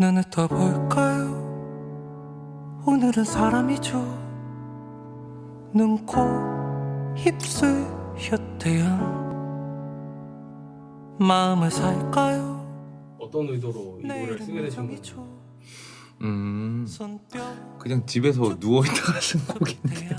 눈을 떠볼까요? 오늘은 사람이죠. 눈, 코, 입술, 혀대양 마음을 살까요? 어떤 의도로 이 노래를 쓰게 되신 거예요? 그냥 집에서 누워있다가 쓴 곡인데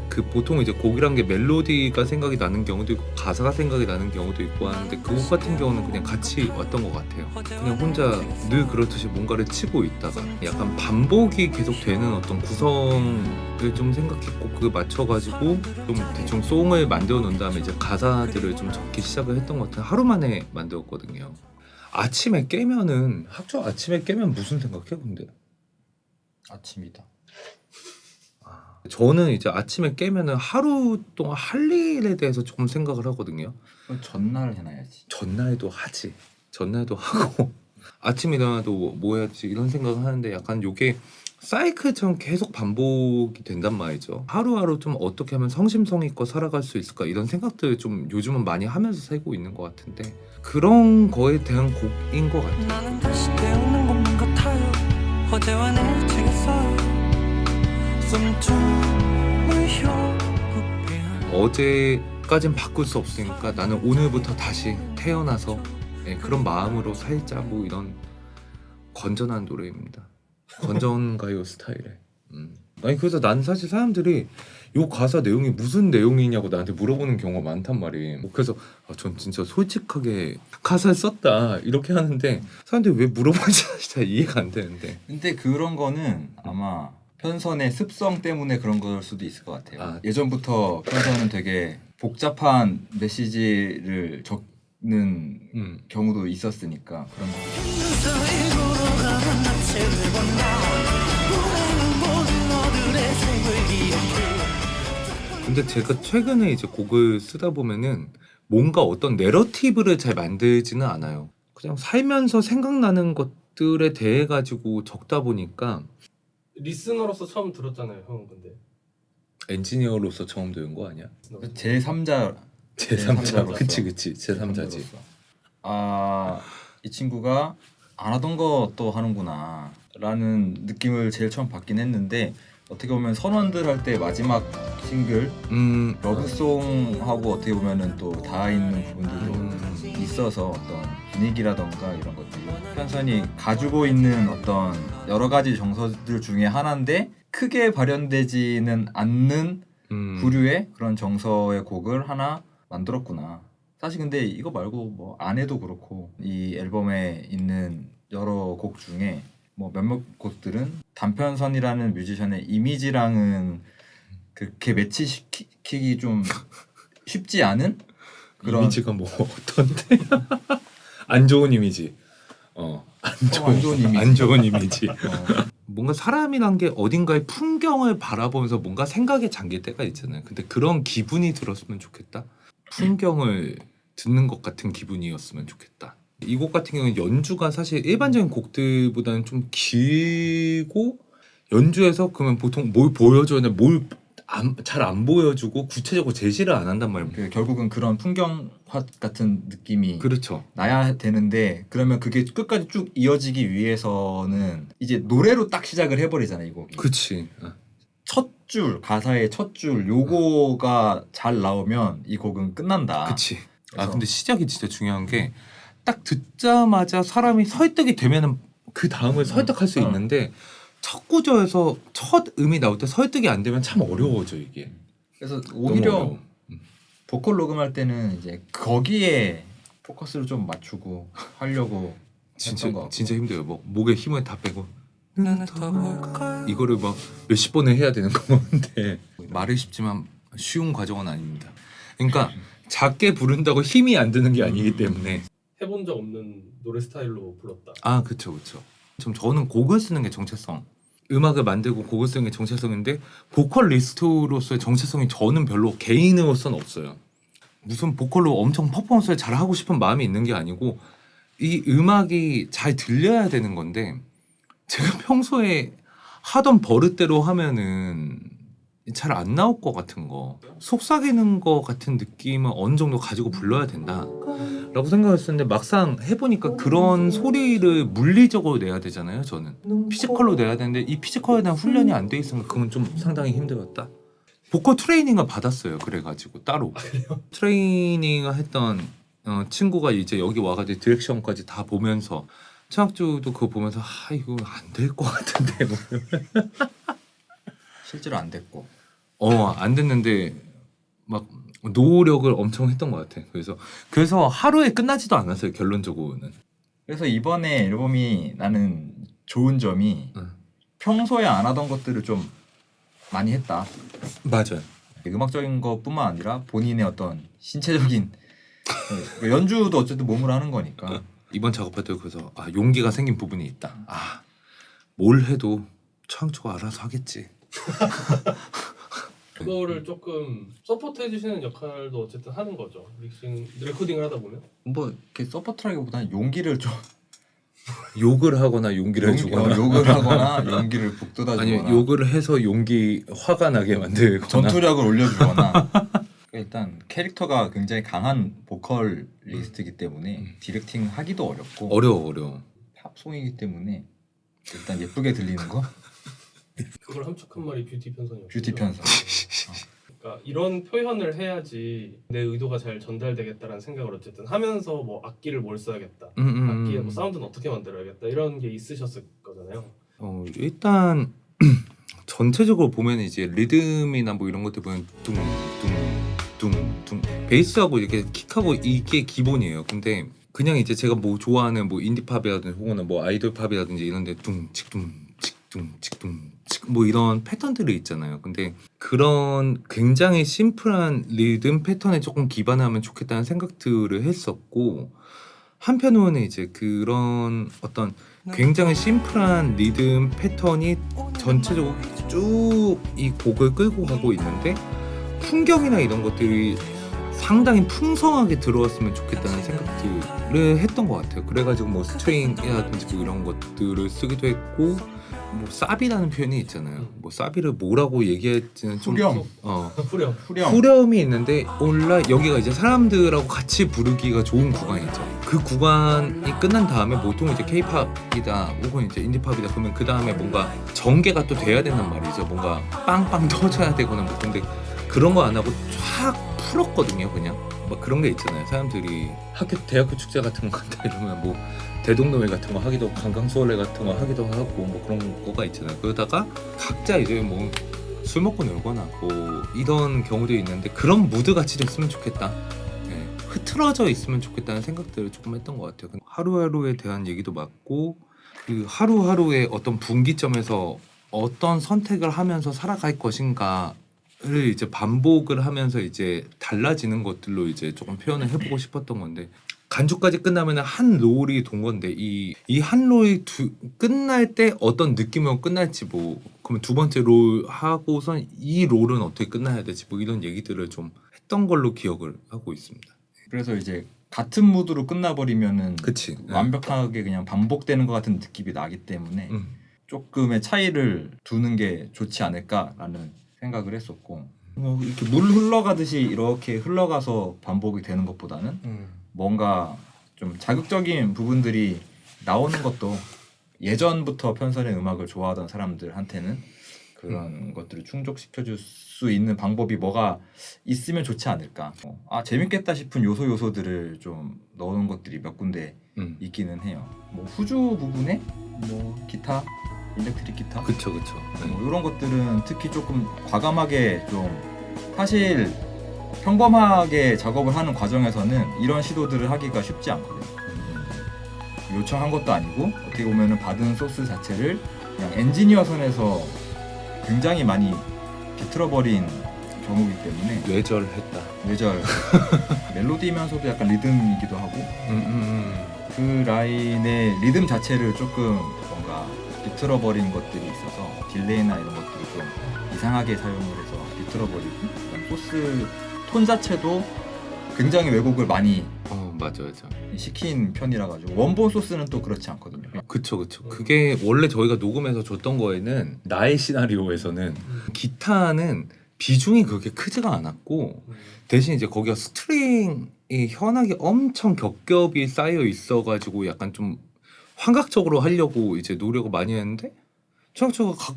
그 보통 이제 곡이란 게 멜로디가 생각이 나는 경우도 있고 가사가 생각이 나는 경우도 있고 하는데 그 곡 같은 경우는 그냥 같이 왔던 것 같아요. 그냥 혼자 늘 그렇듯이 뭔가를 치고 있다가 약간 반복이 계속 되는 어떤 구성을 좀 생각했고 그거 맞춰가지고 좀 대충 송을 만들어 놓은 다음에 이제 가사들을 좀 적기 시작을 했던 것 같아요. 하루 만에 만들었거든요. 아침에 깨면은 학교 아침에 깨면 무슨 생각해 근데? 아침이다. 저는 이제 아침에 깨면은 하루 동안 할 일에 대해서 조금 생각을 하거든요. 그럼 전날 해놔야지. 전날도 하지. 전날도 하고 아침에 일어나도 뭐 해야지 이런 생각을 하는데 약간 요게 사이클처럼 계속 반복이 된단 말이죠. 하루하루 좀 어떻게 하면 성심성의껏 살아갈 수 있을까 이런 생각들을 좀 요즘은 많이 하면서 살고 있는 것 같은데 그런 거에 대한 곡인 것 같아요. 나는 다시 태어난 것만 같아요. 어제와 내일 챙겼어요. 숨tum을 혀흡해 어제까진 바꿀 수 없으니까 나는 오늘부터 다시 태어나서 그런 마음으로 살자고 이런 건전한 노래입니다. 건전 가요 스타일에. 아니 그래서 난 사실 사람들이 요 가사 내용이 무슨 내용이냐고 나한테 물어보는 경우가 많단 말이에요. 그래서 전 진짜 솔직하게 가사를 썼다 이렇게 하는데 사람들이 왜 물어보는지 잘 이해가 안 되는데. 근데 그런 거는 아마 편선의 습성 때문에 그런 걸 수도 있을 것 같아요. 아. 예전부터 편선은 되게 복잡한 메시지를 적는 경우도 있었으니까 그런 거. 근데 제가 최근에 이제 곡을 쓰다 보면은 뭔가 어떤 내러티브를 잘 만들지는 않아요. 그냥 살면서 생각나는 것들에 대해 가지고 적다 보니까 리스너로서 처음 들었잖아요, 형은. 근데 엔지니어로서 처음 들은 거 아니야? 제3자 제3자로 그치 제3자지. 이 친구가 안 하던 거 또 하는구나 라는 느낌을 제일 처음 받긴 했는데 어떻게 보면 선원들 할 때 마지막 싱글 러브송하고 어떻게 보면은 또 닿아 있는 부분들도 있어서 어떤 분위기라던가 이런 것들이 편선이 가지고 있는 어떤 여러 가지 정서들 중에 하나인데 크게 발현되지는 않는 부류의 그런 정서의 곡을 하나 만들었구나. 사실 근데 이거 말고 뭐 안 해도 그렇고 이 앨범에 있는 여러 곡 중에 뭐 몇몇 곡들은 단편선이라는 뮤지션의 이미지랑은 그렇게 매치시키기 좀 쉽지 않은 그런 이미지가 뭐 어떤데? 안 좋은 이미지. 안 좋은 이미지. 안 좋은 이미지. 뭔가 사람이란 게 어딘가의 풍경을 바라보면서 뭔가 생각에 잠길 때가 있잖아요. 근데 그런 기분이 들었으면 좋겠다. 풍경을 듣는 것 같은 기분이었으면 좋겠다. 이 곡 같은 경우는 연주가 사실 일반적인 곡들보다는 좀 길고 연주에서 그러면 보통 뭘 보여줘야 되나 뭘 잘 안 보여주고 구체적으로 제시를 안 한단 말이에요. 결국은 그런 풍경화 같은 느낌이 그렇죠. 나야 되는데 그러면 그게 끝까지 쭉 이어지기 위해서는 이제 노래로 딱 시작을 해버리잖아요, 이 곡이. 그치. 첫 줄, 가사의 첫 줄 요거가 잘 나오면 이 곡은 끝난다. 그치. 그래서 근데 시작이 진짜 중요한 게 딱 듣자마자 사람이 설득이 되면은 그 다음을 설득할 수 있는데 첫 구절에서 첫 음이 나올 때 설득이 안 되면 참 어려워져 이게. 그래서 너무 오히려 어려워. 보컬 녹음할 때는 이제 거기에 포커스를 좀 맞추고 하려고 진짜 했던 거. 진짜 힘들어요. 뭐 목에 힘을 다 빼고 눈을 떠볼까요? 이거를 막 몇십 번을 해야 되는 건데 말이 쉽지만 쉬운 과정은 아닙니다. 그러니까 작게 부른다고 힘이 안 드는 게 아니기 때문에. 해본 적 없는 노래 스타일로 불렀다. 그쵸. 좀 저는 곡을 쓰는 게 정체성. 음악을 만들고 곡을 쓰는 게 정체성인데 보컬리스트로서의 정체성이 저는 별로 개인으로서는 없어요. 무슨 보컬로 엄청 퍼포먼스를 잘 하고 싶은 마음이 있는 게 아니고 이 음악이 잘 들려야 되는 건데 제가 평소에 하던 버릇대로 하면은 잘 안 나올 것 같은 거, 속삭이는 거 같은 느낌은 어느 정도 가지고 불러야 된다 라고 생각했었는데 막상 해보니까 그런 소리를 물리적으로 내야 되잖아요. 저는 피지컬로 내야 되는데 이 피지컬에 대한 훈련이 안 돼 있으면 그건 좀 상당히 힘들었다. 보컬 트레이닝을 받았어요. 그래가지고 따로 트레이닝을 했던 친구가 이제 여기 와가지고 디렉션까지 다 보면서 최학주도 그거 보면서 이거 안 될 것 같은데 뭐. 실제로 안 됐고. 안 됐는데 막 노력을 엄청 했던 것 같아. 그래서 하루에 끝나지도 않았어요. 결론적으로는. 그래서 이번에 앨범이 나는 좋은 점이 응. 평소에 안 하던 것들을 좀 많이 했다. 맞아요. 음악적인 것뿐만 아니라 본인의 어떤 신체적인 연주도 어쨌든 몸으로 하는 거니까. 이번 작업할 때 그래서 용기가 생긴 부분이 있다. 뭘 해도 최학주가 알아서 하겠지. 그거를 조금 서포트 해주시는 역할도 어쨌든 하는 거죠. 레코딩을 하다 보면. 뭐 이렇게 서포트라기보다는 용기를 좀 욕을 하거나 용기를 주거나 욕을 하거나 용기를 북돋아주거나 아니 욕을 해서 용기 화가 나게 만들거나 전투력을 올려주거나 일단 캐릭터가 굉장히 강한 보컬리스트이기 때문에 디렉팅 하기도 어렵고 어려워. 팝송이기 때문에 일단 예쁘게 들리는 거 그걸 함축한 말이 뷰티 편성이었죠. 뷰티 편성. 그러니까 이런 표현을 해야지 내 의도가 잘 전달되겠다라는 생각을 어쨌든 하면서 뭐 악기를 뭘 써야겠다, 악기의 뭐 사운드는 어떻게 만들어야겠다 이런 게 있으셨을 거잖아요. 일단 전체적으로 보면 이제 리듬이나 뭐 이런 것들 보면 둥둥둥둥 베이스하고 이렇게 킥하고 이게 기본이에요. 근데 그냥 이제 제가 뭐 좋아하는 뭐 인디팝이라든지 혹은 뭐 아이돌 팝이라든지 이런데 둥직둥직둥직둥 뭐 이런 패턴들이 있잖아요. 근데 그런 굉장히 심플한 리듬 패턴에 조금 기반하면 좋겠다는 생각들을 했었고 한편으로는 이제 그런 어떤 굉장히 심플한 리듬 패턴이 전체적으로 쭉 이 곡을 끌고 가고 있는데 풍경이나 이런 것들이 상당히 풍성하게 들어왔으면 좋겠다는 생각들을 했던 것 같아요. 그래가지고 뭐 스트링이라든지 뭐 이런 것들을 쓰기도 했고 뭐 사비라는 표현이 있잖아요. 뭐 사비를 뭐라고 얘기할지는 좀 후렴. 후렴이 있는데 몰라 여기가 이제 사람들하고 같이 부르기가 좋은 구간이죠. 그 구간이 끝난 다음에 보통 이제 K-팝이다 혹은 이제 인디팝이다 그러면 그 다음에 뭔가 전개가 또 돼야 된단 말이죠. 뭔가 빵빵 터져야 되거나 뭐 근데 그런 거 안 하고 쫙 풀었거든요. 그냥 막 그런 게 있잖아요. 사람들이 대학교 축제 같은 거 간다 이러면 뭐 대동노회 같은 거 하기도 강강수월래 같은 거 하기도 하고 뭐 그런 거가 있잖아요. 그러다가 각자 이제 뭐 술 먹고 놀거나 뭐 이런 경우도 있는데 그런 무드 같이 됐으면 좋겠다. 흐트러져 있으면 좋겠다는 생각들을 조금 했던 것 같아요. 하루하루에 대한 얘기도 맞고 그 하루하루의 어떤 분기점에서 어떤 선택을 하면서 살아갈 것인가를 이제 반복을 하면서 이제 달라지는 것들로 이제 조금 표현을 해보고 싶었던 건데 간주까지 끝나면 한 롤이 돈 건데 이 한 롤이 끝날 때 어떤 느낌으로 끝날지 뭐 그러면 두 번째 롤 하고선 이 롤은 어떻게 끝나야 되지 뭐 이런 얘기들을 좀 했던 걸로 기억을 하고 있습니다. 그래서 이제 같은 무드로 끝나버리면은 그치. 완벽하게 그냥 반복되는 것 같은 느낌이 나기 때문에 조금의 차이를 두는 게 좋지 않을까라는 생각을 했었고 이렇게 물 흘러가듯이 이렇게 흘러가서 반복이 되는 것보다는 뭔가 좀 자극적인 부분들이 나오는 것도 예전부터 편선의 음악을 좋아하던 사람들한테는 그런 것들을 충족시켜줄 수 있는 방법이 뭐가 있으면 좋지 않을까. 재밌겠다 싶은 요소들을 좀 넣은 것들이 몇 군데 있기는 해요. 뭐 후주 부분에 뭐 기타, 일렉트릭 기타, 그쵸. 뭐 이런 것들은 특히 조금 과감하게 좀 사실 평범하게 작업을 하는 과정에서는 이런 시도들을 하기가 쉽지 않거든요. 요청한 것도 아니고 어떻게 보면은 받은 소스 자체를 그냥 엔지니어 선에서 굉장히 많이 비틀어버린 경우이기 때문에 뇌절했다. 뇌절 멜로디면서도 약간 리듬이기도 하고 그 라인의 리듬 자체를 조금 뭔가 비틀어버린 것들이 있어서 딜레이나 이런 것들이 좀 이상하게 사용을 해서 비틀어버리고 소스 톤 자체도 굉장히 왜곡을 많이 맞아. 시킨 편이라 가지고 원본 소스는 또 그렇지 않거든요. 그쵸. 그게 원래 저희가 녹음해서 줬던 거에는 나의 시나리오에서는 기타는 비중이 그렇게 크지가 않았고 대신 이제 거기가 스트링이 현악이 엄청 겹겹이 쌓여 있어가지고 약간 좀 환각적으로 하려고 이제 노력을 많이 했는데 청초가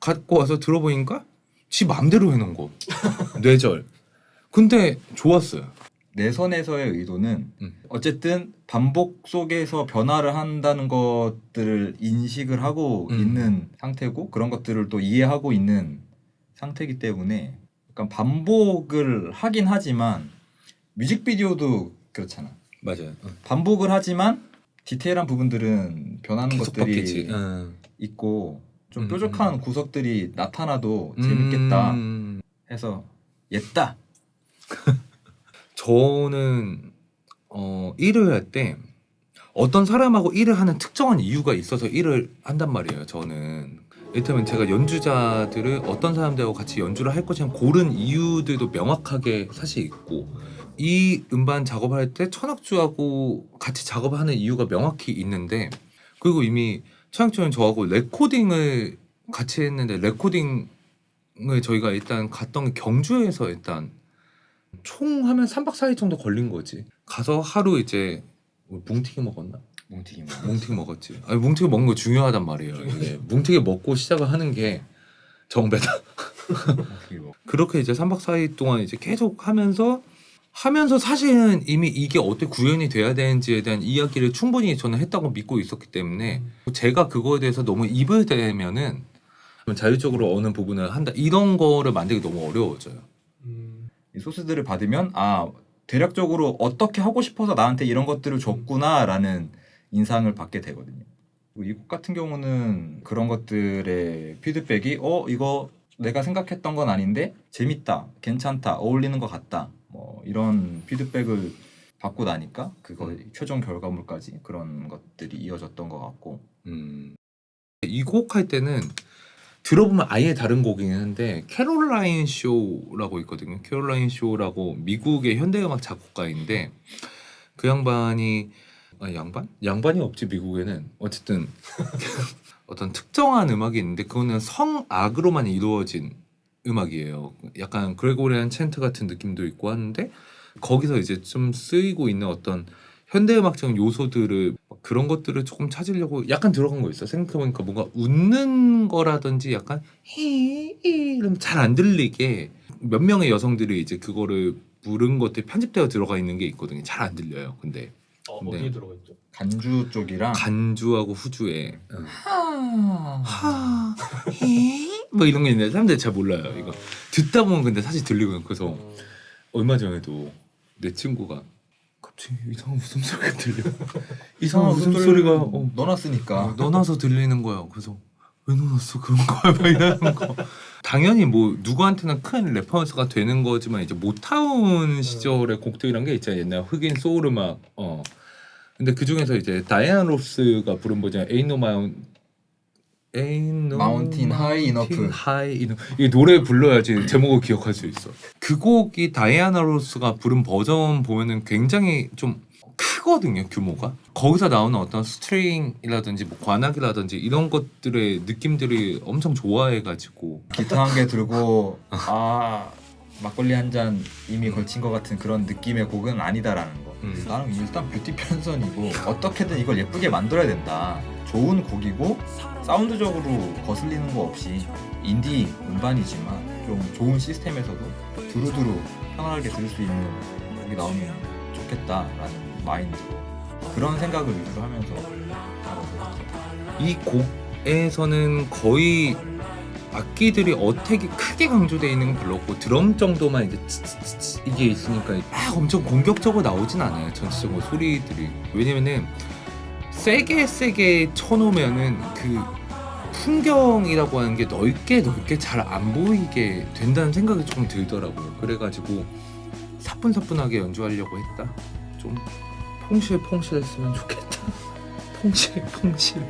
갖고 와서 들어보니까 지 맘대로 해놓은 거 뇌절. 근데 좋았어요. 내 선에서의 의도는 어쨌든 반복 속에서 변화를 한다는 것들을 인식을 하고 있는 상태고 그런 것들을 또 이해하고 있는 상태이기 때문에 약간 반복을 하긴 하지만 뮤직비디오도 그렇잖아. 맞아요. 반복을 하지만 디테일한 부분들은 변하는 계속 것들이 바뀌지. 있고 좀 뾰족한 구석들이 나타나도 재밌겠다 해서 였다. 저는 일을 할 때 어떤 사람하고 일을 하는 특정한 이유가 있어서 일을 한단 말이에요. 저는 이를테면 제가 연주자들을 어떤 사람들하고 같이 연주를 할 것이냐 고른 이유들도 명확하게 사실 있고 이 음반 작업할 때 천학주하고 같이 작업하는 이유가 명확히 있는데 그리고 이미 천학주는 저하고 레코딩을 같이 했는데 레코딩을 저희가 일단 갔던 게 경주에서 일단 총 하면 3박 4일 정도 걸린 거지. 가서 하루 이제 뭉티기 먹었나? 뭉티기 먹었지. 아니 뭉티기 먹는 거 중요하단 말이에요. 이게 뭉티기 먹고 시작을 하는 게 정배다. 그렇게 이제 3박 4일 동안 이제 계속 하면서 사실은 이미 이게 어떻게 구현이 돼야 되는지에 대한 이야기를 충분히 저는 했다고 믿고 있었기 때문에 제가 그거에 대해서 너무 입을 대면은 자율적으로 어느 부분을 한다 이런 거를 만들기 너무 어려워져요. 이 소스들을 받으면 아 대략적으로 어떻게 하고 싶어서 나한테 이런 것들을 줬구나라는 인상을 받게 되거든요. 이 곡 같은 경우는 그런 것들의 피드백이 이거 내가 생각했던 건 아닌데 재밌다, 괜찮다, 어울리는 것 같다 뭐 이런 피드백을 받고 나니까 그거 최종 결과물까지 그런 것들이 이어졌던 것 같고 이 곡 할 때는 들어보면 아예 다른 곡이긴 한데 캐롤라인 쇼라고 있거든요. 캐롤라인 쇼라고 미국의 현대음악 작곡가인데 그 양반이 양반이 없지 미국에는. 어쨌든 어떤 특정한 음악이 있는데 그거는 성악으로만 이루어진 음악이에요. 약간 그레고리안 챈트 같은 느낌도 있고 하는데 거기서 이제 좀 쓰이고 있는 어떤 현대음악적인 요소들을 그런 것들을 조금 찾으려고 약간 들어간 거 있어. 생각해보니까 뭔가 웃는 거라든지 약간 이러면 잘 안 들리게 몇 명의 여성들이 이제 그거를 부른 것들이 편집되어 들어가 있는 게 있거든요. 잘 안 들려요. 근데 어디에 들어가 있죠? 간주 쪽이랑 간주하고 후주에 뭐 이런 게 있는데 사람들이 잘 몰라요. 이거 듣다 보면 근데 사실 들리고요. 그래서 얼마 전에도 내 친구가 갑자기 이상한 웃음소리가 들려. 이상한 웃음소리가 넣어놨으니까 넣어놔서 들리는 거야. 그래서 왜 넣어놨어 그런 거야 막 이러는 거. 당연히 뭐 누구한테나 큰 레퍼런스가 되는 거지만 이제 모타운 시절의 곡들이란 게 있잖아요. 옛날 흑인 소울 음악. 근데 그 중에서 이제 다이애나 로스가 부른 버전 Ain't No Mountain High Enough. 이 노래 불러야지 제목을 기억할 수 있어. 그 곡이 다이애나 로스가 부른 버전 보면은 굉장히 좀 크거든요, 규모가. 거기서 나오는 어떤 스트링이라든지 뭐 관악이라든지 이런 것들의 느낌들이 엄청 좋아해가지고 기타 한 개 들고 막걸리 한 잔 이미 걸친 것 같은 그런 느낌의 곡은 아니다라는 거. 나는 일단 뷰티 편선이고 어떻게든 이걸 예쁘게 만들어야 된다. 좋은 곡이고 사운드적으로 거슬리는 거 없이 인디 음반이지만 좀 좋은 시스템에서도 두루두루 편안하게 들을 수 있는 곡이 나오면 좋겠다라는 마인드로 그런 생각을 위주로 하면서 이 곡에서는 거의 악기들이 어택이 크게 강조되어 있는 건 별로 없고 드럼 정도만 이제 츠츠츠 이게 있으니까 막 엄청 공격적으로 나오진 않아요. 전체적으로 소리들이. 왜냐면은 세게 쳐놓으면은 그 풍경이라고 하는 게 넓게 잘 안 보이게 된다는 생각이 조금 들더라고요. 그래가지고 사뿐사뿐하게 연주하려고 했다. 좀 퐁실했으면 좋겠다. 퐁실